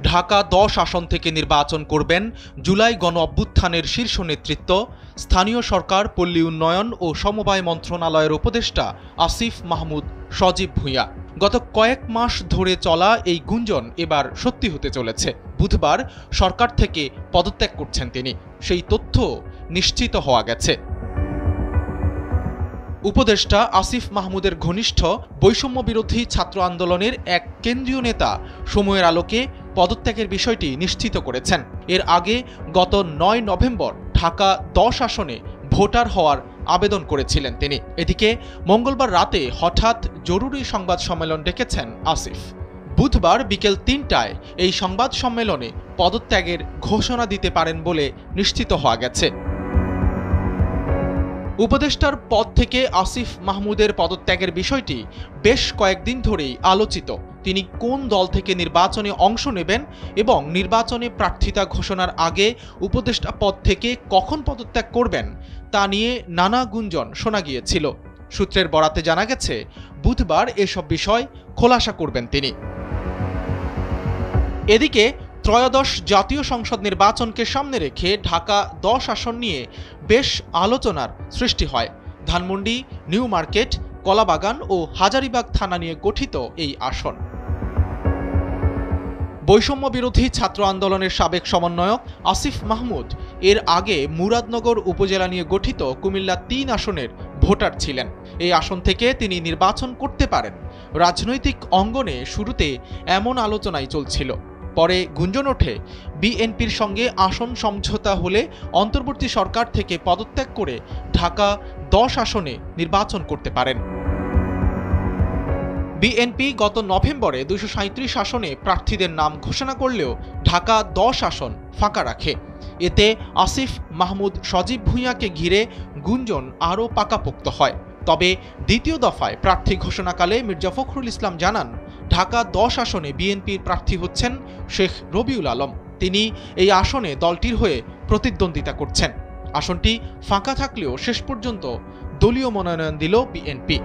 ঢাকা ১০ আসন থেকে নির্বাচন করবেন জুলাই গণ-অভ্যুত্থানের শীর্ষ নেতৃত্ব, স্থানীয় সরকার, পল্লী উন্নয়ন ও সমবায় মন্ত্রণালয়ের উপদেষ্টা আসিফ মাহমুদ সজীব ভূঁইয়া। গত কয়েক মাস ধরে চলা এই গুঞ্জন এবার সত্যি হতে চলেছে। বুধবার সরকার থেকে পদত্যাগ করছেন তিনি, সেই তথ্য নিশ্চিত হওয়া গেছে। উপদেষ্টা আসিফ মাহমুদের ঘনিষ্ঠ বৈষম্য বিরোধী ছাত্র আন্দোলনের এক কেন্দ্রীয় নেতা সময়ের আলোকে পদত্যাগের বিষয়টি নিশ্চিত করেছেন। এর আগে গত ৯ নভেম্বর ঢাকা ১০ আসনে ভোটার হওয়ার আবেদন করেছিলেন তিনি। এদিকে মঙ্গলবার রাতে হঠাৎ জরুরি সংবাদ সম্মেলন ডেকেছেন আসিফ। বুধবার বিকেল ৩টায় এই সংবাদ সম্মেলনে পদত্যাগের ঘোষণা দিতে পারেন বলে নিশ্চিত হওয়া গেছে। উপদেষ্টার পদ থেকে আসিফ মাহমুদের পদত্যাগের বিষয়টি বেশ কয়েকদিন ধরেই আলোচিত। তিনি কোন দল থেকে নির্বাচনে অংশ নেবেন এবং নির্বাচনে প্রার্থিতা ঘোষণার আগে উপদেষ্টা পদ থেকে কখন পদত্যাগ করবেন তা নিয়ে নানা গুঞ্জন শোনা গিয়েছিল। সূত্রের বরাতে জানা গেছে, বুধবার এসব বিষয় খোলাসা করবেন তিনি। এদিকে ত্রয়োদশ জাতীয় সংসদ নির্বাচনকে সামনে রেখে ঢাকা ১০ আসন নিয়ে বেশ আলোচনার সৃষ্টি হয়। ধানমন্ডি, নিউ মার্কেট, কলাবাগান ও হাজারীবাগ থানা নিয়ে গঠিত এই আসন। বৈষম্য বিরোধী ছাত্র আন্দোলনের সাবেক সমন্বয়ক আসিফ মাহমুদ এর আগে মুরাদনগর উপজেলা নিয়ে গঠিত কুমিল্লা ৩ আসনের ভোটার ছিলেন। এই আসন থেকে তিনি নির্বাচন করতে পারেন। রাজনৈতিক অঙ্গনে শুরুতে এমন আলোচনাই চলছিল। পরে গুঞ্জন ওঠে, বিএনপির সঙ্গে আসন সমঝোতা হলে অন্তর্বর্তী সরকার থেকে পদত্যাগ করে ঢাকা ১০ আসনে নির্বাচন করতে পারেন। বিএনপি গত নভেম্বরে ২৩৭ আসনে প্রার্থীদের নাম ঘোষণা করলেও ঢাকা ১০ আসন ফাঁকা রাখে। এতে আসিফ মাহমুদ সজীব ভূঁইয়াকে ঘিরে গুঞ্জন আরও পাকাপোক্ত হয়। তবে দ্বিতীয় দফায় প্রার্থী ঘোষণাকালে মির্জা ফখরুল ইসলাম জানান, ঢাকা ১০ আসনে বিএনপির প্রার্থী হচ্ছেন শেখ রবিউল আলম। তিনি এই আসনে দলটির হয়ে প্রতিদ্বন্দ্বিতা করছেন। আসনটি ফাঁকা থাকলেও শেষ পর্যন্ত দলীয় মনোনয়ন দিল বিএনপি।